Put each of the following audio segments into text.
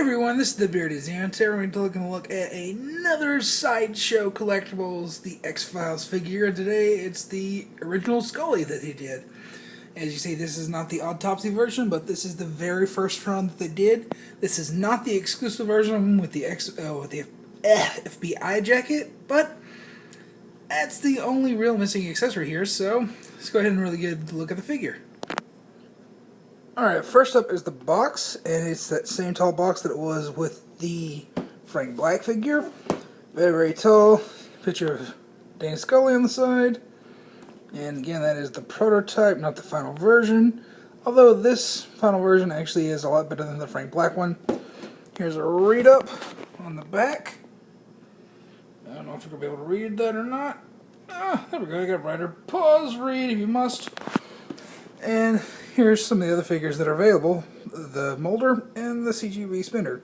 everyone, this is the Bearded Xan. Today we're going to be taking a look at another Sideshow Collectibles, the X-Files figure. Today it's the original Scully that he did. As you see, this is not the autopsy version, but this is the very first run that they did. This is not the exclusive version with the FBI jacket, but that's the only real missing accessory here, so let's go ahead and really get a look at the figure. Alright, first up is the box, and it's that same tall box that it was with the Frank Black figure. Very, very tall. Picture of Dana Scully on the side. And again, that is the prototype, not the final version. Although this final version actually is a lot better than the Frank Black one. Here's a read-up on the back. I don't know if you're going to be able to read that or not. There we go, I got a writer. Pause, read if you must. And here's some of the other figures that are available. The molder and the CGV spinner.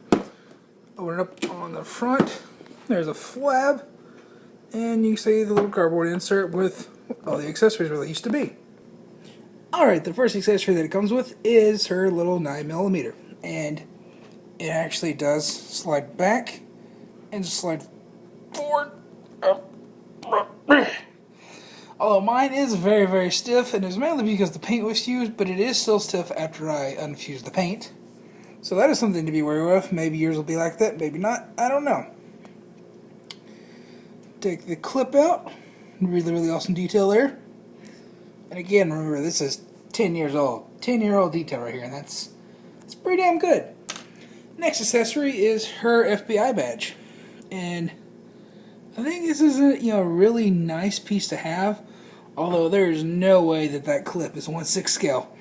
Open it up on the front. There's a flab. And you can see the little cardboard insert with all the accessories where they used to be. Alright, the first accessory that it comes with is her little 9mm. And it actually does slide back and slide forward. Although mine is very, very stiff, and it's mainly because the paint was fused, but it is still stiff after I unfuse the paint. So that is something to be wary of. Maybe yours will be like that, maybe not. I don't know. Take the clip out. Really, really awesome detail there. And again, remember, this is 10 years old. 10-year-old detail right here, and that's pretty damn good. Next accessory is her FBI badge. And I think this is a really nice piece to have. Although there's no way that clip is 1/6 scale.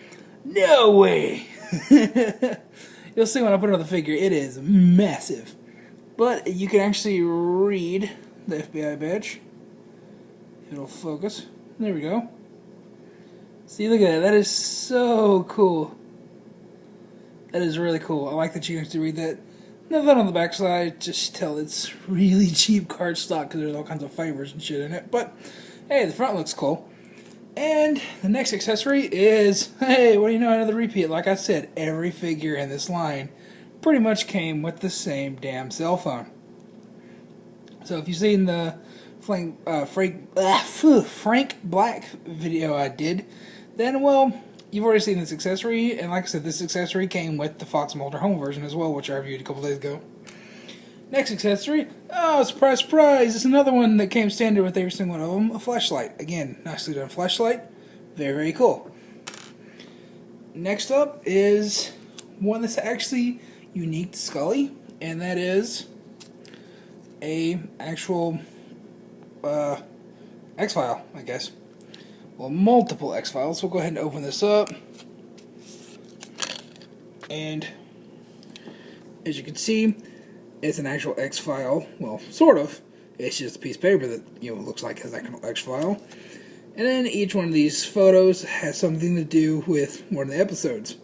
No way! You'll see when I put it on the figure, it is massive. But you can actually read the FBI badge. It'll focus. There we go. See, look at that. That is so cool. That is really cool. I like that you can actually read that. Nothing on the back side, just tell it's really cheap cardstock because there's all kinds of fibers and shit in it. But, hey, the front looks cool. And the next accessory is, hey, what do you know, another repeat. Like I said, every figure in this line pretty much came with the same damn cell phone. So if you've seen the Frank Black video I did, then, well, you've already seen this accessory, and like I said, this accessory came with the Fox Mulder home version as well, which I reviewed a couple days ago. Next accessory, oh, surprise, surprise, it's another one that came standard with every single one of them, a flashlight. Again, nicely done flashlight, very, very cool. Next up is one that's actually unique to Scully, and that is a actual X-File, I guess. Well, multiple X-Files. We'll go ahead and open this up. And as you can see, it's an actual X-File. Well, sort of. It's just a piece of paper that, looks like an actual X-File. And then each one of these photos has something to do with one of the episodes.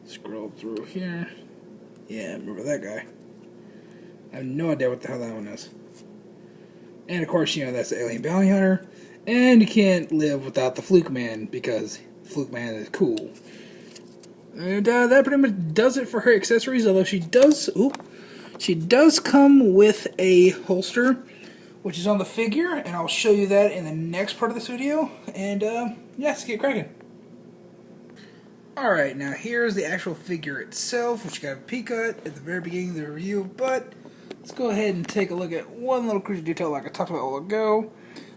Scroll through here. Yeah, remember that guy. I have no idea what the hell that one is. And of course, that's the Alien Bounty Hunter. And you can't live without the Fluke Man, because Fluke Man is cool. And that pretty much does it for her accessories, although she does come with a holster, which is on the figure, and I'll show you that in the next part of this video. And yeah, let's get cracking. Alright, now here's the actual figure itself, which you got a peek at the very beginning of the review, but let's go ahead and take a look at one little crucial detail like I talked about a while ago.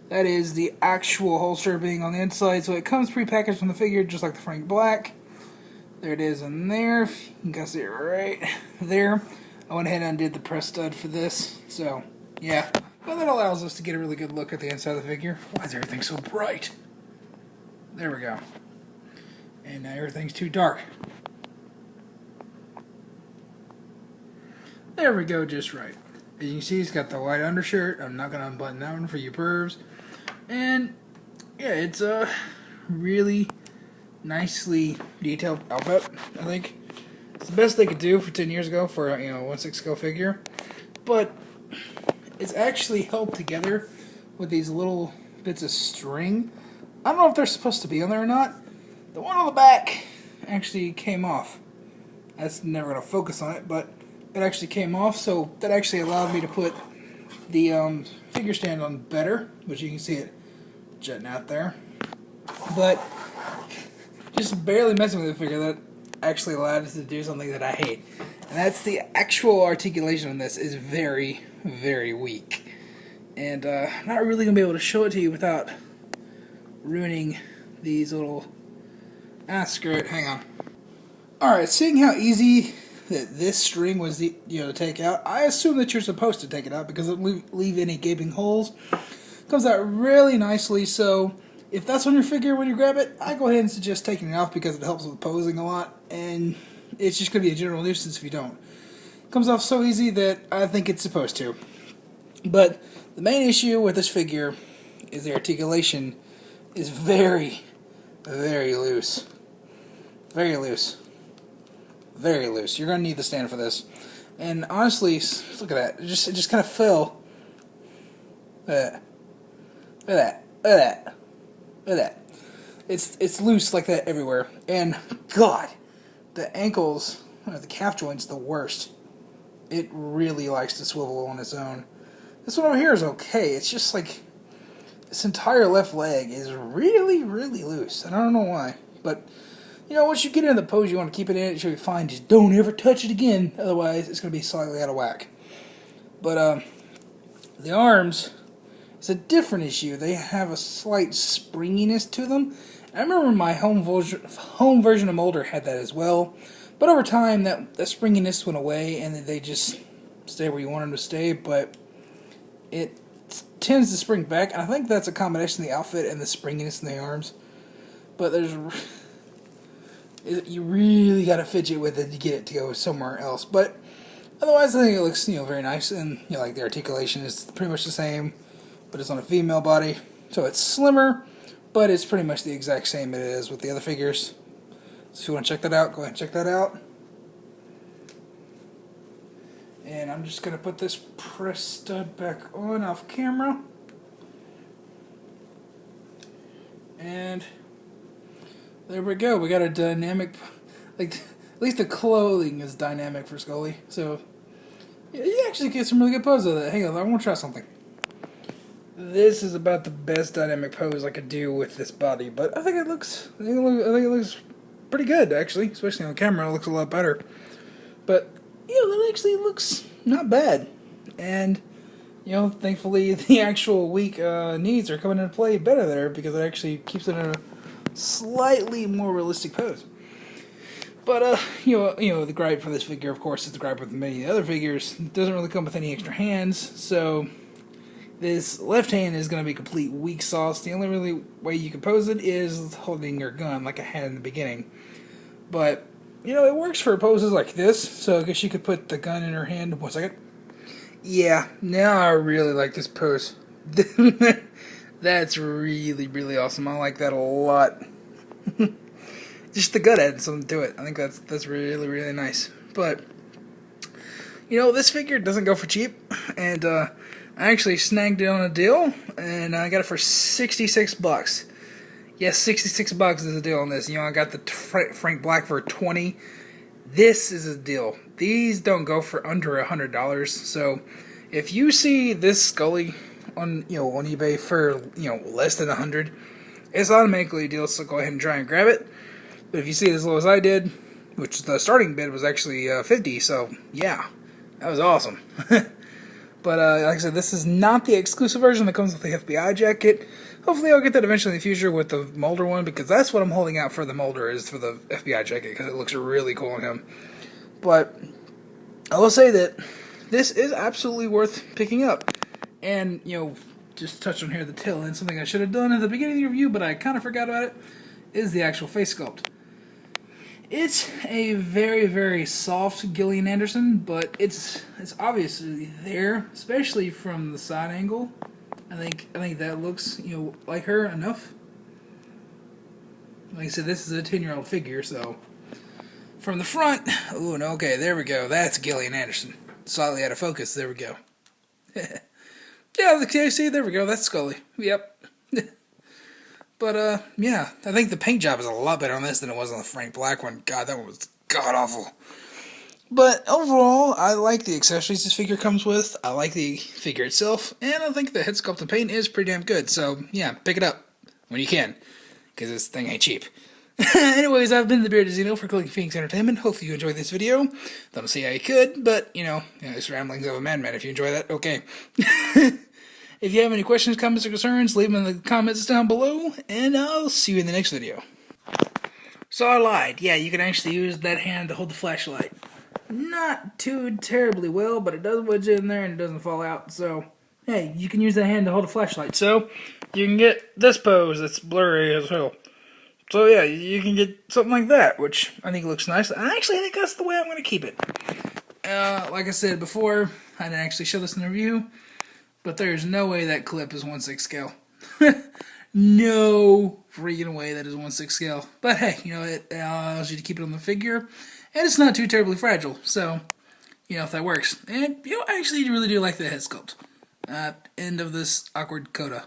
That is the actual holster being on the inside. So it comes pre-packaged from the figure, just like the Frank Black. There it is in there. You can see it right there. I went ahead and undid the press stud for this. So, yeah. Well, that allows us to get a really good look at the inside of the figure. Why is everything so bright? There we go. And now everything's too dark. There we go, just right. As you can see, it's got the white undershirt. I'm not going to unbutton that one for you pervs. And, yeah, it's a really nicely detailed outfit, I think. It's the best they could do for 10 years ago for a 1/6 scale figure. But it's actually held together with these little bits of string. I don't know if they're supposed to be on there or not. The one on the back actually came off. That's never going to focus on it, but it actually came off, so that actually allowed me to put the figure stand on better, which you can see it jutting out there. But just barely messing with the figure, that actually allowed us to do something that I hate. And that's the actual articulation on this is very, very weak. And I'm not really going to be able to show it to you without ruining these little... screw it, hang on. Alright, seeing how easy that this string was to take out, I assume that you're supposed to take it out because it won't leave any gaping holes. It comes out really nicely, so if that's on your figure when you grab it, I go ahead and suggest taking it off because it helps with posing a lot, and it's just going to be a general nuisance if you don't. It comes off so easy that I think it's supposed to. But the main issue with this figure is the articulation is very, very loose. Very loose. Very loose. You're going to need the stand for this. And honestly, look at that. It just kind of fell. Look at that. Look at that. Look at that. It's loose like that everywhere. And God, the ankles, the calf joint's the worst. It really likes to swivel on its own. This one over here is okay. It's just like this entire left leg is really, really loose. And I don't know why. But, once you get in the pose you want to keep it in, it should be fine. Just don't ever touch it again. Otherwise, it's going to be slightly out of whack. But, the arms, it's a different issue. They have a slight springiness to them. I remember my home version of Molder had that as well. But over time, that springiness went away, and they just stay where you want them to stay. But it tends to spring back. And I think that's a combination of the outfit and the springiness in the arms. But you really got to fidget with it to get it to go somewhere else. But otherwise, I think it looks very nice, and like the articulation is pretty much the same, but it's on a female body, so it's slimmer, but it's pretty much the exact same it is with the other figures. So if you want to check that out, go ahead and check that out. And I'm just going to put this press stud back on off camera. And there we go. We got a dynamic, at least the clothing is dynamic for Scully. So, yeah, you actually get some really good poses of that. Hang on, I want to try something. This is about the best dynamic pose I could do with this body, but I think it looks pretty good, actually. Especially on camera, it looks a lot better. But, that actually looks not bad. And, thankfully the actual weak knees are coming into play better there because it actually keeps it in a slightly more realistic pose. But the gripe for this figure, of course, is the gripe with many of the other figures. It doesn't really come with any extra hands, so this left hand is going to be complete weak sauce. The only really way you can pose it is holding your gun like I had in the beginning. But it works for poses like this. So I guess you could put the gun in her hand. 1 second. Yeah, now I really like this pose. That's really, really awesome. I like that a lot. Just the gut adds something to it. I think that's really, really nice. But, this figure doesn't go for cheap. And I actually snagged it on a deal. And I got it for $66. Yes, $66 is a deal on this. I got the Frank Black for $20. This is a deal. These don't go for under $100. So, if you see this Scully on on eBay for less than $100, it's automatically a deal. So go ahead and try and grab it. But if you see it as low as I did, which the starting bid was actually $50, so yeah, that was awesome. But like I said, this is not the exclusive version that comes with the FBI jacket. Hopefully, I'll get that eventually in the future with the Molder one because that's what I'm holding out for. The Molder is for the FBI jacket because it looks really cool on him. But I will say that this is absolutely worth picking up. And, just touch on here at the tail end, something I should have done at the beginning of the review, but I kind of forgot about it, is the actual face sculpt. It's a very, very soft Gillian Anderson, but it's obviously there, especially from the side angle. I think that looks, like her enough. Like I said, this is a 10-year-old figure, so from the front, ooh, no, okay, there we go. That's Gillian Anderson. Slightly out of focus. There we go. Yeah, okay, see, there we go. That's Scully. Yep. But, yeah, I think the paint job is a lot better on this than it was on the Frank Black one. God, that one was god-awful. But overall, I like the accessories this figure comes with. I like the figure itself. And I think the head sculpt and paint is pretty damn good. So, yeah, pick it up when you can. Because this thing ain't cheap. Anyways, I've been the Bearded Xeno for Clicking Phoenix Entertainment. Hopefully you enjoyed this video. Don't see how you could, but, it's ramblings of a madman. If you enjoy that, okay. If you have any questions, comments, or concerns, leave them in the comments down below, and I'll see you in the next video. So I lied. Yeah, you can actually use that hand to hold the flashlight. Not too terribly well, but it does wedge in there and it doesn't fall out, so, hey, you can use that hand to hold a flashlight. So, you can get this pose that's blurry as hell. So yeah, you can get something like that, which I think looks nice. I actually think that's the way I'm going to keep it. Like I said before, I didn't actually show this in the review, but there's no way that clip is 1/6 scale. No freaking way that is 1/6 scale. But hey, it allows you to keep it on the figure, and it's not too terribly fragile, so, if that works. And, I actually really do like the head sculpt. End of this awkward coda.